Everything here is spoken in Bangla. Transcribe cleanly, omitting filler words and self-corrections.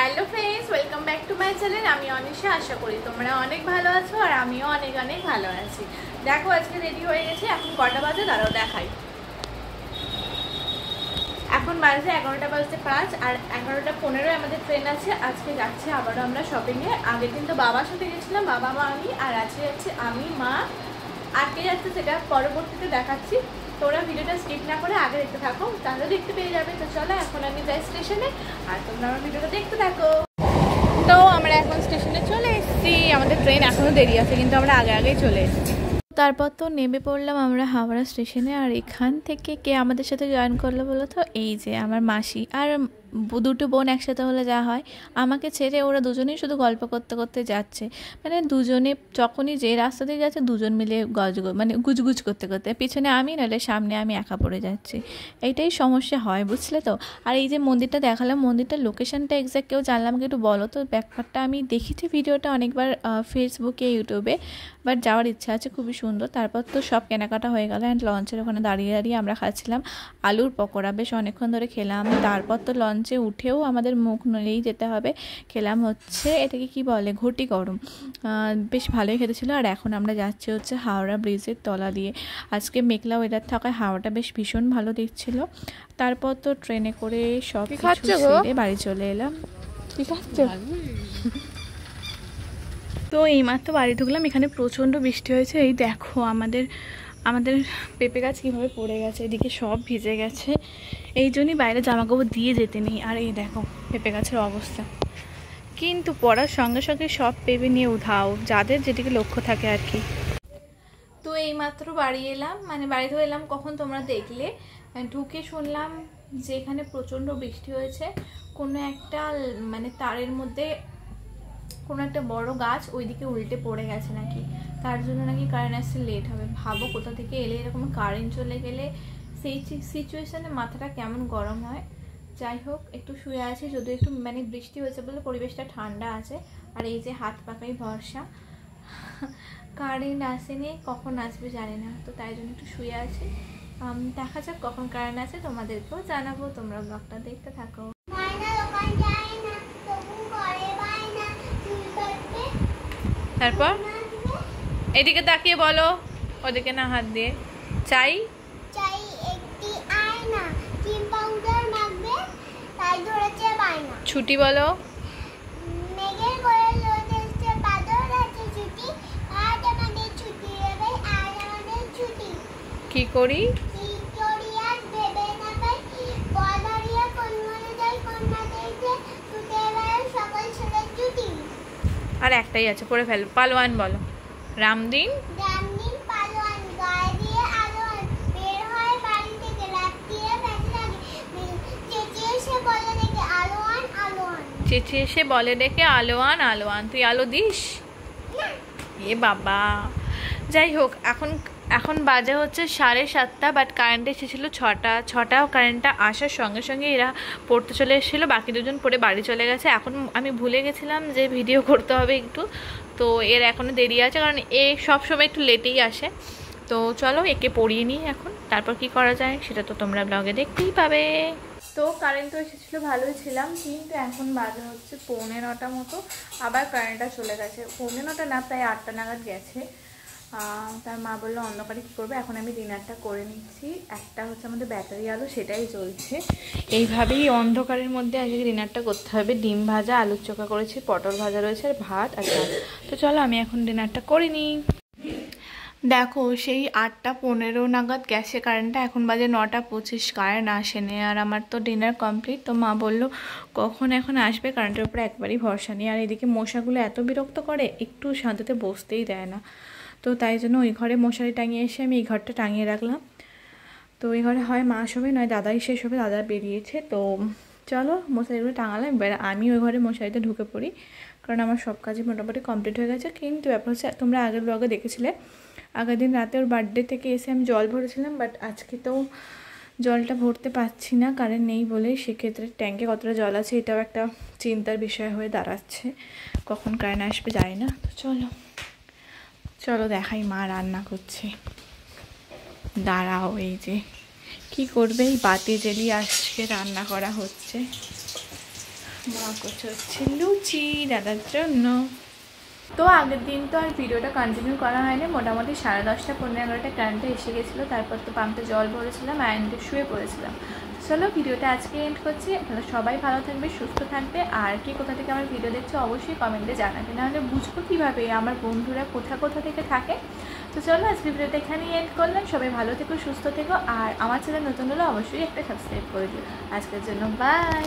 Hello friends, welcome back to my channel. আমি অনিশা, আশা করি তোমরা অনেক ভালো আছো আর আমিও অনেক অনেক ভালো আছি। দেখো আজকে রেডি হয়ে গেছি। এখন কটা বাজে দাঁড়াও দেখাই। এখন বাজে 11টা বাজতে 5 আর 11টা 15 আমাদের ট্রেন আছে। আজকে যাচ্ছি আবারও আমরা শপিংয়ে। আগের দিন তো বাবার সাথে গেছিলাম, বাবা মা আমি, আর আজকে যাচ্ছি আমি মা। আজকে যাচ্ছে সেটা পরবর্তীতে দেখাচ্ছি। তোমরা ভিডিওটা স্কিপ না করে আগে দেখতে থাকো, তাহলে দেখতে পেয়ে যাবে। তো চলো এখন আমি যাই স্টেশনে আর তোমরা আমার ভিডিওটা দেখতে থাকো। তো আমরা এখন স্টেশনে চলে এসেছি। আমাদের ট্রেন এখনও দেরি আছে, কিন্তু আমরা আগে আগেই চলে এসেছি। তারপর তো নেমে পড়লাম আমরা হাওড়া স্টেশনে। আর এখান থেকে কে আমাদের সাথে জয়েন করলো বলো তো? এই যে আমার মাসি আর দুটো বোন একসাথে হলে যা হয়, আমাকে ছেড়ে ওরা দুজনেই শুধু গল্প করতে করতে যাচ্ছে। মানে দুজনে যখনই যে রাস্তা দিয়ে যাচ্ছে দুজন মিলে গুজগুজ করতে করতে, পিছনে আমি নাহলে সামনে আমি একা পড়ে যাচ্ছি। এইটাই সমস্যা হয়, বুঝলে তো। আর এই যে মন্দিরটা দেখালাম, মন্দিরটার লোকেশনটা এক্স্যাক্ট কেউ জানলাম আমাকে একটু বলো তো। ব্যাপারটা আমি দেখেছি ভিডিওটা অনেকবার ফেসবুকে, ইউটিউবে, বাট যাওয়ার ইচ্ছা আছে, খুবই সুন্দর। তারপর তো সব কেনাকাটা হয়ে গেল অ্যান্ড লঞ্চের ওখানে দাঁড়িয়ে দাঁড়িয়ে আমরা খাচ্ছিলাম আলুর পকোড়া। বেশ অনেকক্ষণ ধরে খেলাম। তারপর তো লঞ্চে উঠেও আমাদের মুখ নলেই যেতে হবে। খেলাম হচ্ছে এটাকে কি বলে, ঘটি গরম। বেশ ভালোই খেতে ছিল। আর এখন আমরা যাচ্ছি হচ্ছে হাওড়া ব্রিজের তলা দিয়ে। আজকে মেঘলা ওয়েদার থাকায় হাওড়াটা বেশ ভীষণ ভালো দেখছিল। তারপর তো ট্রেনে করে সব কিছু সেরে বাড়ি চলে এলাম। ঠিক আছে। তো এইমাত্র বাড়ি ঢুকলাম। এখানে প্রচণ্ড বৃষ্টি হয়েছে। এই দেখো আমাদের পেঁপে গাছ কীভাবে পড়ে গেছে, এদিকে সব ভিজে গেছে। এই জন্যই বাইরে জামাকাপড় দিয়ে যেতে নেই। আর এই দেখো পেঁপে গাছের অবস্থা। কিন্তু পড়ার সঙ্গে সঙ্গে সব পেঁপে নিয়ে উধাও, যাদের যেদিকে লক্ষ্য থাকে আর কি। তো এইমাত্র বাড়ি এলাম, মানে বাড়িতে এলাম কখন তোমরা দেখলে। ঢুকে শুনলাম যে এখানে প্রচণ্ড বৃষ্টি হয়েছে। কোনো একটা মানে তারের মধ্যে কোনো একটা বড় গাছ ওইদিকে উল্টে পড়ে গেছে নাকি, তার জন্য নাকি কারেন্ট আসতে লেট হবে। ভাবো কোথা থেকে এলে এরকম কারেন্ট চলে গেলে সেই সিচুয়েশানে মাথাটা কেমন গরম হয়। যাই হোক, একটু শুয়ে আছি, যদিও একটু মানে বৃষ্টি হয়েছে বলে পরিবেশটা ঠান্ডা আছে। আর এই যে হাত পাকাই ভরসা, কারেন্ট আসেনি, কখন আসবে জানি না। তো তাই জন্য একটু শুয়ে আছি। দেখা যাক কখন কারেন্ট আসে, তোমাদেরকেও জানাবো। তোমরা ব্লগটা দেখতে থাকো। তারপর এদিকে তাকিয়ে বলো, ওদিকে না হাত দিয়ে। চাই একটি আয়না, ক্রিম পাউডার মাখবে, তাই ধরেছে বায়না। ছুটি বলো। মেঘের কোলে রোদ এসেছে, বাদল আছে ছুটি, আজ আমাদের ছুটি রে ভাই, আজ আমাদের ছুটি। কি করি আজ ভেবে না পাই, বদরিয়া কোন মনে যাই, কোন মাঠে যে ছুটে বেড়ায় সকল ছেলে ছুটি। আর একটাই আছে, পড়ে ফেলো। পালোয়ান বলো। রামদিন পালোয়ান, গায়ে দিয়ে আলোয়ান, বের হয় বাড়ি থেকে রাত্রিরে ফেলে লাগে, চেঁচিয়ে এসে বলে দেখে আলোয়ান আলোয়ান। চেঁচিয়ে এসে বলে ডেকে আলোয়ান আলোয়ান। তুই আলো দিস? এ বাবা। যাই হোক, এখন বাজে হচ্ছে 7:30, বাট কারেন্ট এসেছিলো 6টা। কারেন্টটা আসার সঙ্গে সঙ্গে এরা পড়তে চলে এসেছিলো, বাকি দুজন পড়ে বাড়ি চলে গেছে। এখন আমি ভুলে গেছিলাম যে ভিডিও করতে হবে একটু, তো এর এখনও দেরি আছে, কারণ এ সবসময় একটু লেটেই আসে। তো চলো একে পড়িয়ে নিই এখন, তারপর কি করা যায় সেটা তো তোমরা ব্লগে দেখতেই পাবে। তো কারেন্ট তো এসেছিলো, ভালোই ছিলাম, কিন্তু এখন বাজে হচ্ছে 9:15 মতো। আবার কারেন্টটা চলে গেছে। 9:15 না, প্রায় 8টা নাগাদ গেছে। তার মা বললো অন্ধকারে কী করবে। এখন আমি ডিনারটা করে নিচ্ছি। একটা হচ্ছে আমাদের ব্যাটারি আলু, সেটাই চলছে। এইভাবেই অন্ধকারের মধ্যে আজকে ডিনারটা করতে হবে। ডিম ভাজা, আলুর চোখা করেছি, পটল ভাজা রয়েছে, আর ভাত আর ডাল। তো চলো আমি এখন ডিনারটা করে নিই। দেখো সেই 8:15 নাগাদ গেছে কারেন্টটা, এখন বাজে 9:25, কারেন্ট আসেনি। আর আমার তো ডিনার কমপ্লিট। তো মা বললো কখন এখন আসবে, কারেন্টের উপরে একবারই ভরসা নেই। আর এদিকে মশাগুলো এত বিরক্ত করে, একটু শান্তিতে বসতেই দেয় না। তো তাই জন্য ওই ঘরে মশারি টাঙিয়ে এসে আমি এই ঘরটা টাঙিয়ে রাখলাম। তো এই ঘরে হয় মা শোবে, নয় দাদাই শেষ হবে, দাদা বেরিয়েছে। তো চলো মশারিগুলো টাঙালাম। এবার আমি ওই ঘরে মশারিতে ঢুকে পড়ি, কারণ আমার সব কাজই মোটামুটি কমপ্লিট হয়ে গেছে। কিন্তু ব্যাপার হচ্ছে, তোমরা আগের ব্লগে দেখেছিলে আগের দিন রাতে ওর বার্থডে থেকে এসে আমি জল ভরেছিলাম, বাট আজকে তো জলটা ভরতে পারছি না, কারেন্ট নেই বলে। সেক্ষেত্রে ট্যাঙ্কে কতটা জল আছে এটাও একটা চিন্তার বিষয় হয়ে দাঁড়াচ্ছে। কখন কারেন্ট আসবে জানি না। তো চলো দেখাই মা রান্না করছে। দাঁড়াও, এই যে কি করবে, এই বাতি জ্বেলিয়ে আজকে রান্না করা হচ্ছে। মা করছে হচ্ছে লুচি দাদার জন্য। তো আগের দিন তো আর ভিডিওটা কন্টিনিউ করা হয়নি, মোটামুটি 10:30 11:30 কারেন্টে এসে গেছিলো। তারপর তো পাম্পে জল ভরেছিলাম, অ্যান্ড শুয়ে পড়েছিলাম। চলো ভিডিওটা আজকে এন্ড করছি। আপনারা সবাই ভালো থাকবে, সুস্থ থাকবে। আর কি কোথা থেকে আমার ভিডিও দেখছো অবশ্যই কমেন্টে জানাবে, নাহলে বুঝবো কীভাবে আমার বন্ধুরা কোথা থেকে থাকে। তো চলো আজকে ভিডিওটা এখানেই এন্ড করলাম। সবাই ভালো থেকো, সুস্থ থেকো। আর আমার চ্যানেল নতুন হলে অবশ্যই একটা সাবস্ক্রাইব করে দিও। আজকের জন্য বাই।